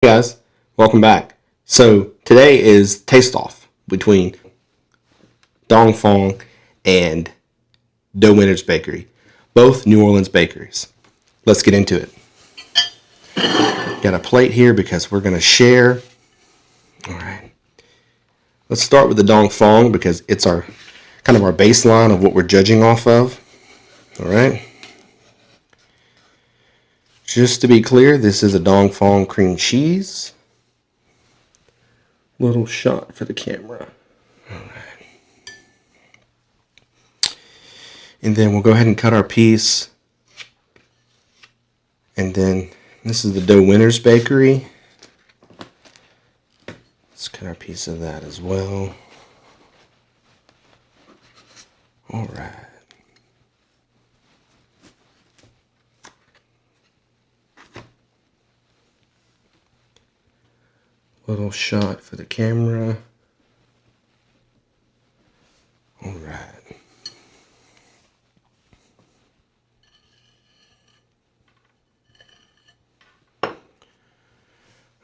Guys, welcome back. So today is taste off between Dong Phuong and Dough Nguyener's Bakery, both New Orleans bakeries. Let's get into it. Got a plate here because we're going to share. All right. Let's start with the Dong Phuong because it's our kind of our baseline of what we're judging off of. All right. Just to be clear, this is a Dong Phuong cream cheese. Little shot for the camera. All right. And then we'll go ahead and cut our piece. And then this is the Dough Nguyener's Bakery. Let's cut our piece of that as well. All right. Little shot for the camera. All right.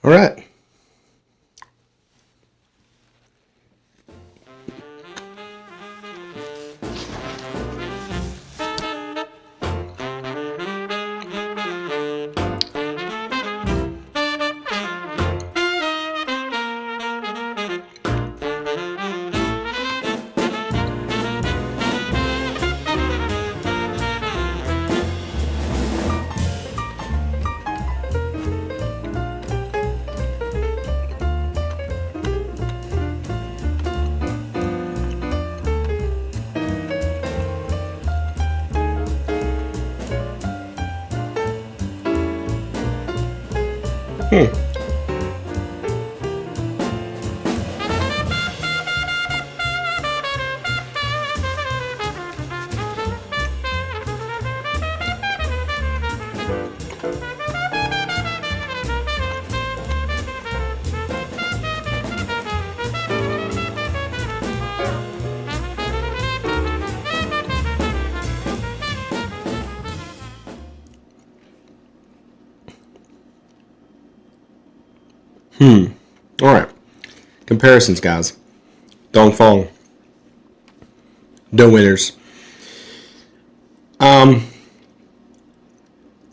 All right. All right. Comparisons, guys. Dong Phuong. Dough Nguyener's. Dong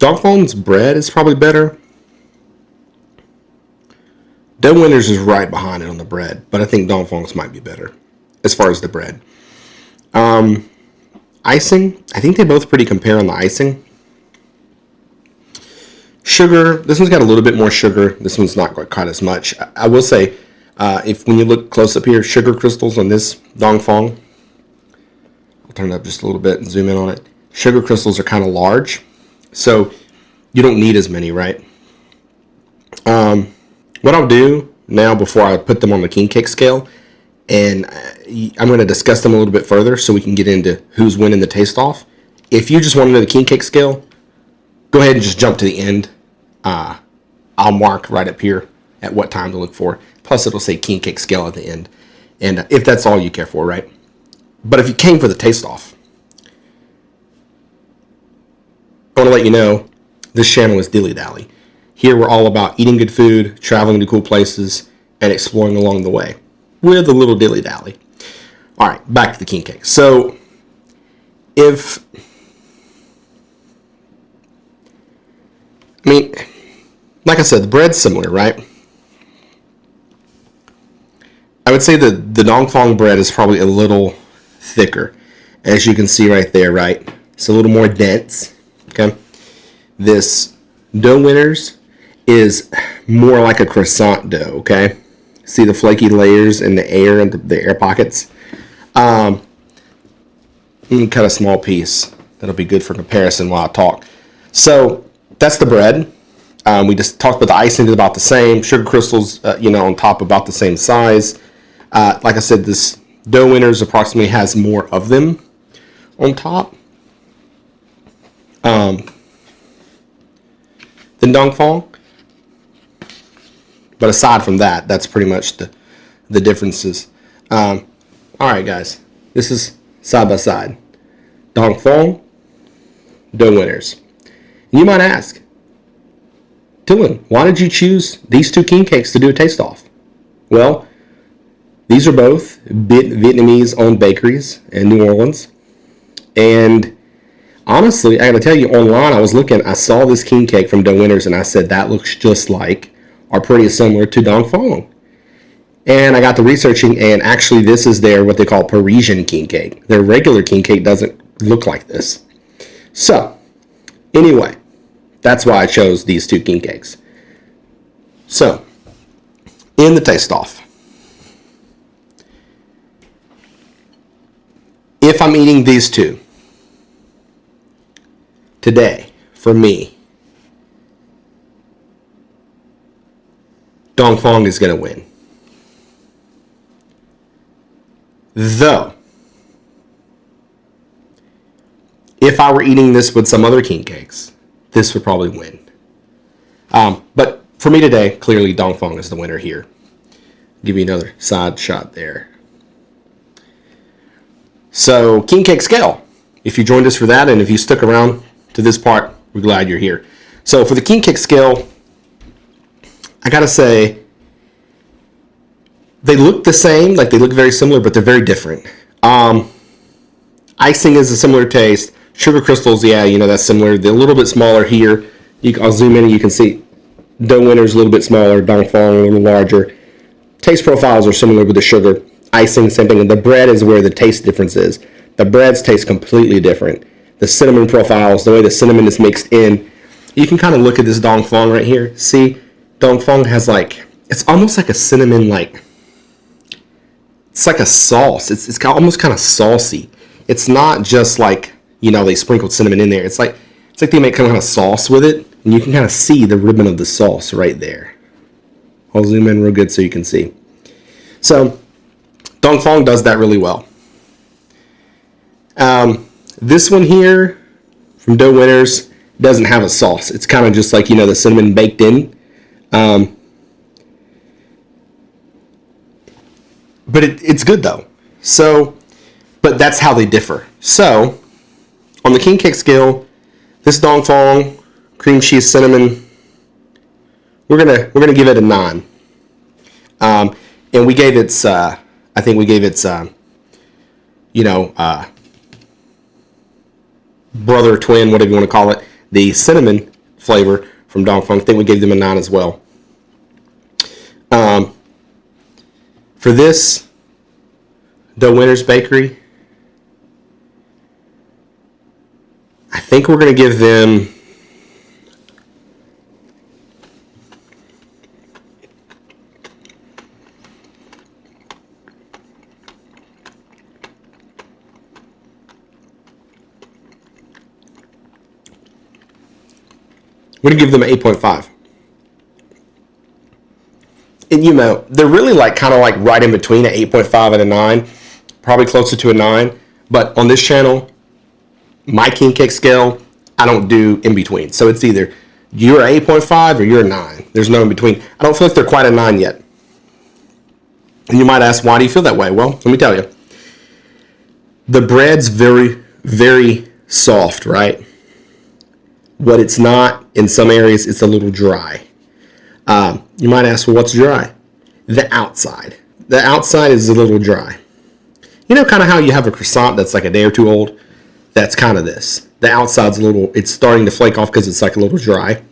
Phuong's bread is probably better. Dough Nguyener's is right behind it on the bread, but I think Dong Phuong's might be better as far as the bread. Icing, I think they both pretty compare on the icing. Sugar, this one's got a little bit more sugar. This one's not quite as much. I will say, if when you look close up here, sugar crystals on this Dong Phuong, I'll turn it up just a little bit and zoom in on it. Sugar crystals are kind of large, so you don't need as many, right? What I'll do now before I put them on the king cake scale, and I'm going to discuss them a little bit further so we can get into who's winning the taste off. If you just want to know the king cake scale, go ahead and just jump to the end. I'll mark right up here at what time to look for. Plus, it'll say king cake scale at the end. And if that's all you care for, right? But if you came for the taste off, I want to let you know this channel is Dilly. Here we're all about eating good food, traveling to cool places, and exploring along the way with a little dilly dally. All right, back to the king cake. So like I said, the bread's similar, right? I would say that the Dong Phuong bread is probably a little thicker, as you can see right there, right? It's a little more dense, okay? This Dough Nguyener's is more like a croissant dough, okay? See the flaky layers in the air and the air pockets? Let me cut a small piece. That'll be good for comparison while I talk. So that's the bread. We just talked about the icing is about the same. Sugar crystals, on top about the same size. Like I said, this Dough Nguyener's approximately has more of them on top than Dong Phuong. But aside from that, that's pretty much the differences. All right, guys. This is side by side. Dong Phuong, Dough Nguyener's. And you might ask, Dylan, why did you choose these two king cakes to do a taste off? Well, these are both Vietnamese-owned bakeries in New Orleans. And honestly, I gotta tell you, online, I was looking, I saw this king cake from Dough Nguyener, and I said, that looks just like, or pretty similar to Dong Phuong. And I got to researching, and actually this is their, what they call Parisian king cake. Their regular king cake doesn't look like this. So, anyway, that's why I chose these two king cakes. So, in the taste off, if I'm eating these two today, for me, Dong Phuong is going to win. Though, if I were eating this with some other king cakes, this would probably win. But for me today, clearly Dong Phuong is the winner here. Give you another side shot there. So, king cake scale. If you joined us for that, and if you stuck around to this part, we're glad you're here. So, for the king cake scale, I gotta say, they look the same, like they look very similar, but they're very different. Icing is a similar taste. Sugar crystals, yeah, you know, that's similar. They're a little bit smaller here. I'll zoom in and you can see Dough Nguyener's a little bit smaller, Dong Phuong a little larger. Taste profiles are similar with the sugar. Icing, same thing. And the bread is where the taste difference is. The breads taste completely different. The cinnamon profiles, the way the cinnamon is mixed in. You can kind of look at this Dong Phuong right here. See, Dong Phuong has like, it's almost like a cinnamon, like, it's like a sauce. It's almost kind of saucy. It's not just like, you know, they sprinkled cinnamon in there. It's like they make kind of sauce with it, and you can kind of see the ribbon of the sauce right there. I'll zoom in real good so you can see. So, Dong Phuong does that really well. This one here from Dough Nguyener's doesn't have a sauce. It's kind of just like, you know, the cinnamon baked in. But it's good though. So, but that's how they differ. So, on the king cake scale, this Dong Phuong cream cheese cinnamon, we're gonna give it a 9. And we gave its I think we gave its brother, twin, whatever you want to call it, the cinnamon flavor from Dong Phuong. I think we gave them a 9 as well. For this Dough Nguyener's Bakery, I think we're going to give them an 8.5. And you know, they're really like kind of like right in between an 8.5 and a 9, probably closer to a 9. But on this channel, my king cake scale, I don't do in between. So it's either you're an 8.5 or you're a 9. There's no in between. I don't feel like they're quite a 9 yet. And you might ask, why do you feel that way? Well, let me tell you. The bread's very, very soft, right? What it's not, in some areas, it's a little dry. You might ask, well, what's dry? The outside. The outside is a little dry. You know kind of how you have a croissant that's like a day or two old? That's kind of this. The outside's a little, it's starting to flake off because it's like a little dry.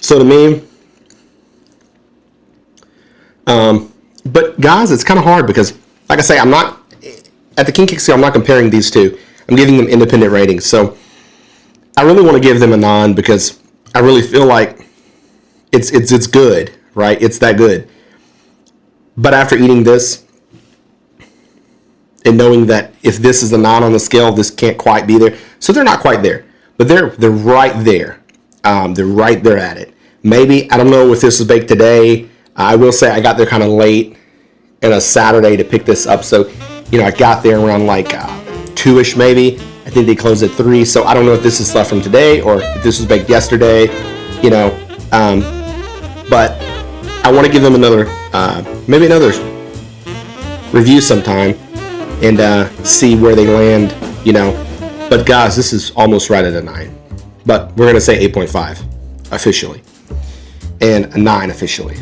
So to me, but guys, it's kind of hard because, like I say, I'm not, at the king cake scale, I'm not comparing these two. I'm giving them independent ratings. So I really want to give them a 9 because I really feel like it's good, right? It's that good. But after eating this and knowing that if this is a 9 on the scale, this can't quite be there. So they're not quite there, but they're right there. They're right there at it. Maybe, I don't know if this was baked today. I will say I got there kind of late on a Saturday to pick this up. So, you know, I got there around like 2-ish maybe. I think they closed at 3. So I don't know if this is stuff from today or if this was baked yesterday, you know. But I want to give them another, maybe another review sometime and see where they land, you know. But guys, this is almost right at a 9. but we're going to say 8.5 officially and a 9 officially.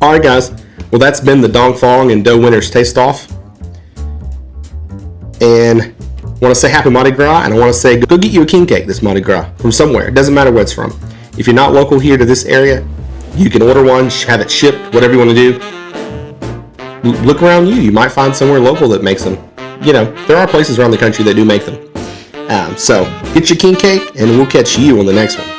All right, guys. Well, that's been the Dong Phuong and Dough Nguyener's Taste Off. And I want to say happy Mardi Gras, and I want to say go get you a king cake this Mardi Gras from somewhere. It doesn't matter where it's from. If you're not local here to this area, you can order one, have it shipped, whatever you want to do. Look around you. You might find somewhere local that makes them. You know, there are places around the country that do make them. So get your king cake, and we'll catch you on the next one.